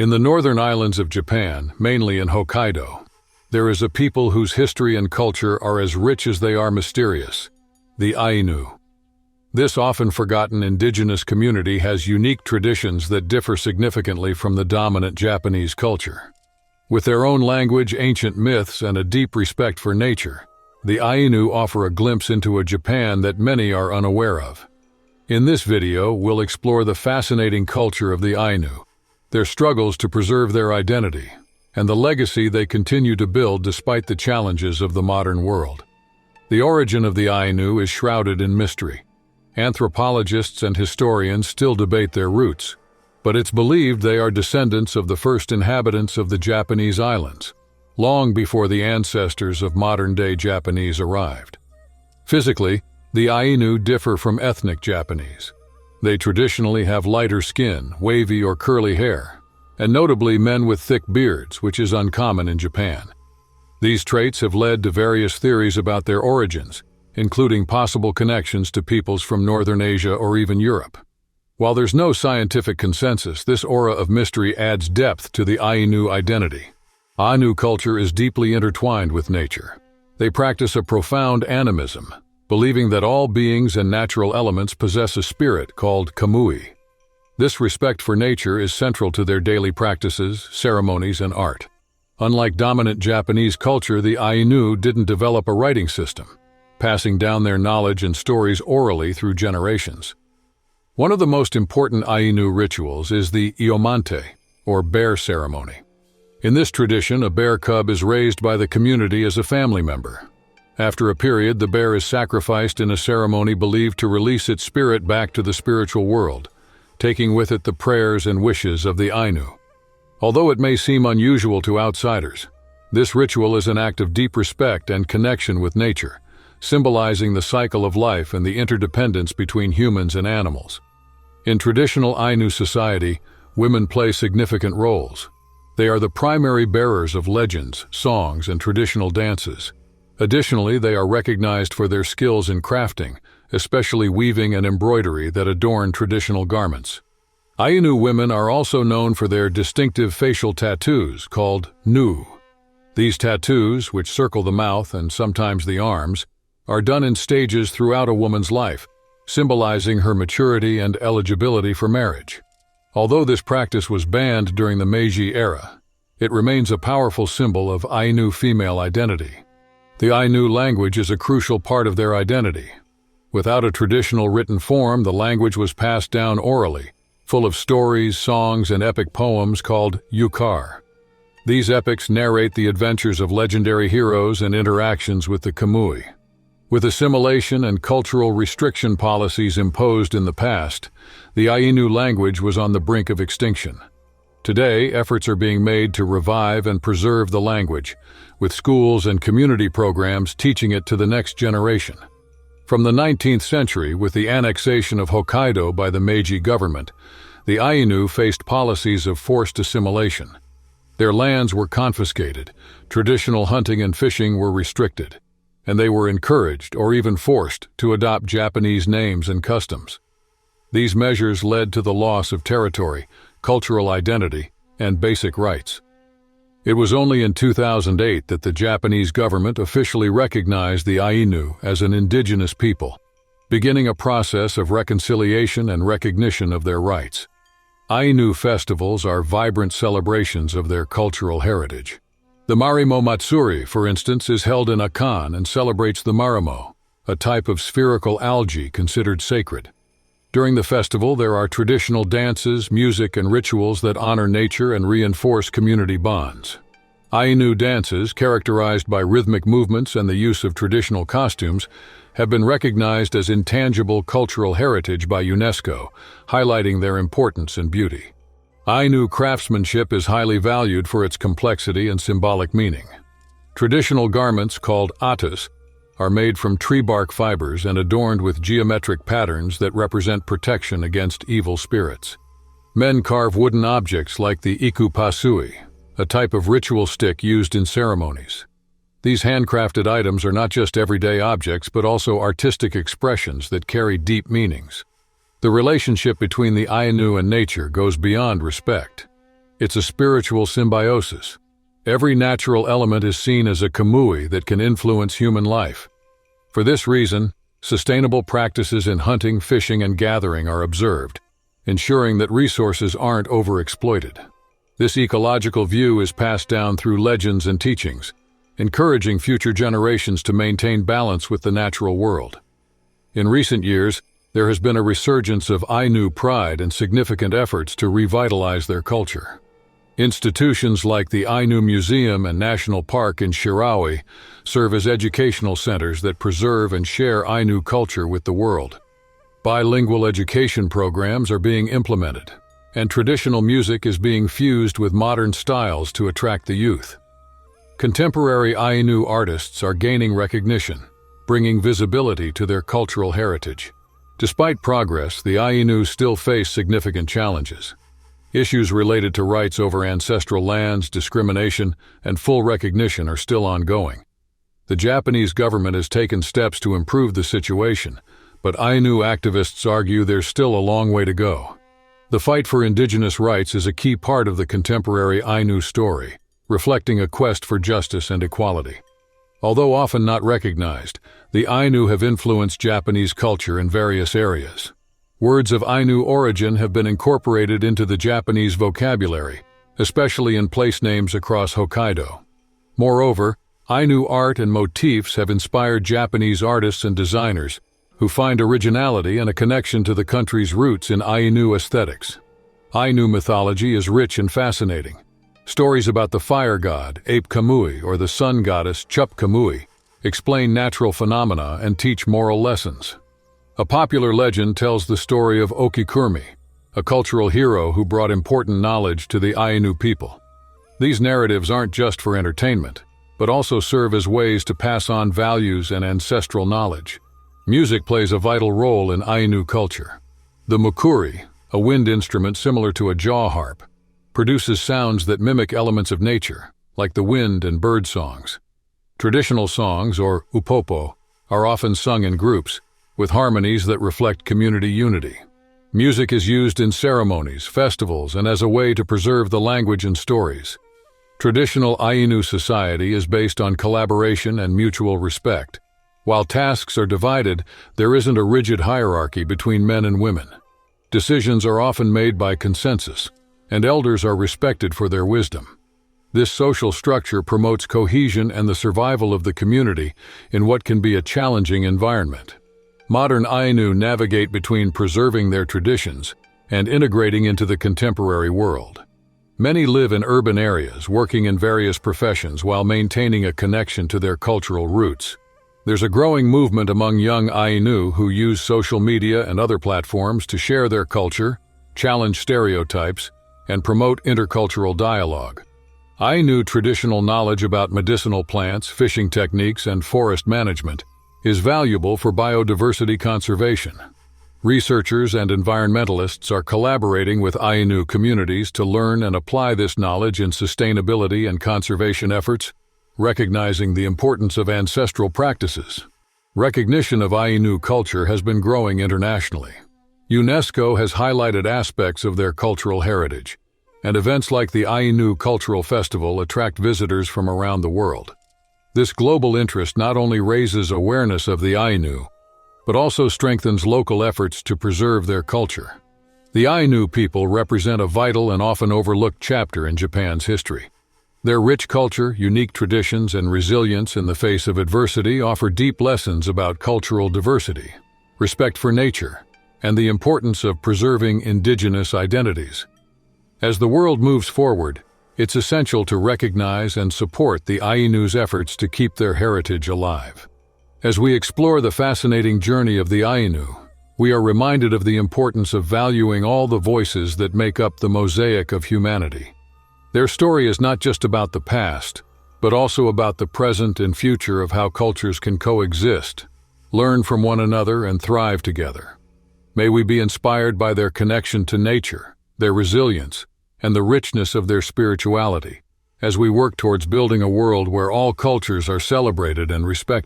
In the northern islands of Japan, mainly in Hokkaido, there is a people whose history and culture are as rich as they are mysterious, the Ainu. This often forgotten indigenous community has unique traditions that differ significantly from the dominant Japanese culture. With their own language, ancient myths, and a deep respect for nature, the Ainu offer a glimpse into a Japan that many are unaware of. In this video, we'll explore the fascinating culture of the Ainu, their struggles to preserve their identity, and the legacy they continue to build despite the challenges of the modern world. The origin of the Ainu is shrouded in mystery. Anthropologists and historians still debate their roots, but it's believed they are descendants of the first inhabitants of the Japanese islands, long before the ancestors of modern-day Japanese arrived. Physically, the Ainu differ from ethnic Japanese. They traditionally have lighter skin, wavy or curly hair, and notably men with thick beards, which is uncommon in Japan. These traits have led to various theories about their origins, including possible connections to peoples from Northern Asia or even Europe. While there's no scientific consensus, this aura of mystery adds depth to the Ainu identity. Ainu culture is deeply intertwined with nature. They practice a profound animism, believing that all beings and natural elements possess a spirit called kamui. This respect for nature is central to their daily practices, ceremonies, and art. Unlike dominant Japanese culture, the Ainu didn't develop a writing system, passing down their knowledge and stories orally through generations. One of the most important Ainu rituals is the iomante, or bear ceremony. In this tradition, a bear cub is raised by the community as a family member. After a period, the bear is sacrificed in a ceremony believed to release its spirit back to the spiritual world, taking with it the prayers and wishes of the Ainu. Although it may seem unusual to outsiders, this ritual is an act of deep respect and connection with nature, symbolizing the cycle of life and the interdependence between humans and animals. In traditional Ainu society, women play significant roles. They are the primary bearers of legends, songs, and traditional dances. Additionally, they are recognized for their skills in crafting, especially weaving and embroidery that adorn traditional garments. Ainu women are also known for their distinctive facial tattoos called nu. These tattoos, which circle the mouth and sometimes the arms, are done in stages throughout a woman's life, symbolizing her maturity and eligibility for marriage. Although this practice was banned during the Meiji era, it remains a powerful symbol of Ainu female identity. The Ainu language is a crucial part of their identity. Without a traditional written form, the language was passed down orally, full of stories, songs, and epic poems called yukar. These epics narrate the adventures of legendary heroes and interactions with the kamui. With assimilation and cultural restriction policies imposed in the past, the Ainu language was on the brink of extinction. Today, efforts are being made to revive and preserve the language, with schools and community programs teaching it to the next generation. From the 19th century, with the annexation of Hokkaido by the Meiji government, the Ainu faced policies of forced assimilation. Their lands were confiscated, traditional hunting and fishing were restricted, and they were encouraged or even forced to adopt Japanese names and customs. These measures led to the loss of territory, cultural identity, and basic rights. It was only in 2008 that the Japanese government officially recognized the Ainu as an indigenous people, beginning a process of reconciliation and recognition of their rights. Ainu festivals are vibrant celebrations of their cultural heritage. The Marimo Matsuri, for instance, is held in Akan and celebrates the marimo, a type of spherical algae considered sacred. During the festival, there are traditional dances, music, and rituals that honor nature and reinforce community bonds. Ainu dances, characterized by rhythmic movements and the use of traditional costumes, have been recognized as intangible cultural heritage by UNESCO, highlighting their importance and beauty. Ainu craftsmanship is highly valued for its complexity and symbolic meaning. Traditional garments, called atas, are made from tree bark fibers and adorned with geometric patterns that represent protection against evil spirits. Men carve wooden objects like the ikupasui, a type of ritual stick used in ceremonies. These handcrafted items are not just everyday objects but also artistic expressions that carry deep meanings. The relationship between the Ainu and nature goes beyond respect. It's a spiritual symbiosis. Every natural element is seen as a kamui that can influence human life. For this reason, sustainable practices in hunting, fishing, and gathering are observed, ensuring that resources aren't overexploited. This ecological view is passed down through legends and teachings, encouraging future generations to maintain balance with the natural world. In recent years, there has been a resurgence of Ainu pride and significant efforts to revitalize their culture. Institutions like the Ainu Museum and National Park in Shirawi serve as educational centers that preserve and share Ainu culture with the world. Bilingual education programs are being implemented, and traditional music is being fused with modern styles to attract the youth. Contemporary Ainu artists are gaining recognition, bringing visibility to their cultural heritage. Despite progress, the Ainu still face significant challenges. Issues related to rights over ancestral lands, discrimination, and full recognition are still ongoing. The Japanese government has taken steps to improve the situation, but Ainu activists argue there's still a long way to go. The fight for indigenous rights is a key part of the contemporary Ainu story, reflecting a quest for justice and equality. Although often not recognized, the Ainu have influenced Japanese culture in various areas. Words of Ainu origin have been incorporated into the Japanese vocabulary, especially in place names across Hokkaido. Moreover, Ainu art and motifs have inspired Japanese artists and designers who find originality and a connection to the country's roots in Ainu aesthetics. Ainu mythology is rich and fascinating. Stories about the fire god, Ape Kamui, or the sun goddess, Chup Kamui, explain natural phenomena and teach moral lessons. A popular legend tells the story of Okikurumi, a cultural hero who brought important knowledge to the Ainu people. These narratives aren't just for entertainment, but also serve as ways to pass on values and ancestral knowledge. Music plays a vital role in Ainu culture. The mukuri, a wind instrument similar to a jaw harp, produces sounds that mimic elements of nature, like the wind and bird songs. Traditional songs, or upopo, are often sung in groups, with harmonies that reflect community unity. Music is used in ceremonies, festivals, and as a way to preserve the language and stories. Traditional Ainu society is based on collaboration and mutual respect. While tasks are divided, there isn't a rigid hierarchy between men and women. Decisions are often made by consensus, and elders are respected for their wisdom. This social structure promotes cohesion and the survival of the community in what can be a challenging environment. Modern Ainu navigate between preserving their traditions and integrating into the contemporary world. Many live in urban areas, working in various professions while maintaining a connection to their cultural roots. There's a growing movement among young Ainu who use social media and other platforms to share their culture, challenge stereotypes, and promote intercultural dialogue. Ainu traditional knowledge about medicinal plants, fishing techniques, and forest management is valuable for biodiversity conservation. Researchers and environmentalists are collaborating with Ainu communities to learn and apply this knowledge in sustainability and conservation efforts, recognizing the importance of ancestral practices. Recognition of Ainu culture has been growing internationally. UNESCO has highlighted aspects of their cultural heritage, and events like the Ainu Cultural Festival attract visitors from around the world. This global interest not only raises awareness of the Ainu, but also strengthens local efforts to preserve their culture. The Ainu people represent a vital and often overlooked chapter in Japan's history. Their rich culture, unique traditions, and resilience in the face of adversity offer deep lessons about cultural diversity, respect for nature, and the importance of preserving indigenous identities. As the world moves forward, it's essential to recognize and support the Ainu's efforts to keep their heritage alive. As we explore the fascinating journey of the Ainu, we are reminded of the importance of valuing all the voices that make up the mosaic of humanity. Their story is not just about the past, but also about the present and future of how cultures can coexist, learn from one another, and thrive together. May we be inspired by their connection to nature, their resilience, and the richness of their spirituality, as we work towards building a world where all cultures are celebrated and respected.